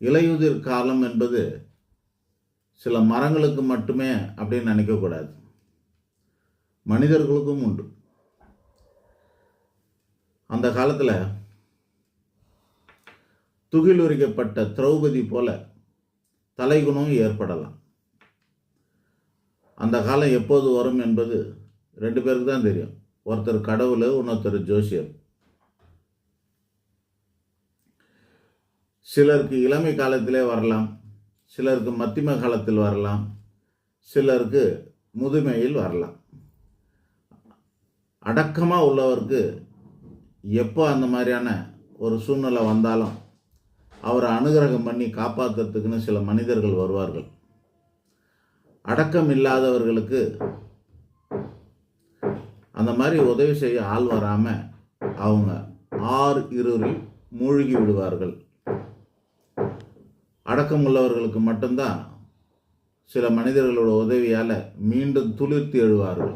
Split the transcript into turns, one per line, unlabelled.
இலையுதிர் காலம் என்பது சில மரங்களுக்கு மட்டுமே அப்படின்னு நினைக்கக்கூடாது, மனிதர்களுக்கும் உண்டு. அந்த காலத்தில் துகிலுரிக்கப்பட்ட திரௌபதி போல தலைகுணம் ஏற்படலாம். அந்த காலம் எப்போது வரும் என்பது 2 பேருக்கு தான் தெரியும். ஒருத்தர் கடவுள், இன்னொருத்தர் ஜோசியர். சிலருக்கு இளமை காலத்திலே வரலாம், சிலருக்கு மத்தியம காலத்தில் வரலாம், சிலருக்கு முதுமையில் வரலாம். அடக்கமாக உள்ளவருக்கு எப்போ அந்த மாதிரியான ஒரு சூழ்நிலை வந்தாலும் அவரை அனுகிரகம் பண்ணி காப்பாற்றுறதுக்குன்னு சில மனிதர்கள் வருவார்கள். அடக்கம் இல்லாதவர்களுக்கு அந்த மாதிரி உதவி செய்ய ஆள் வராமல் அவங்க இருளில் மூழ்கி விடுவார்கள். அடக்கம் உள்ளவர்களுக்கு மட்டும்தான் சில மனிதர்களோட உதவியால் மீண்டும் துளிர்த்து எழுவார்கள்.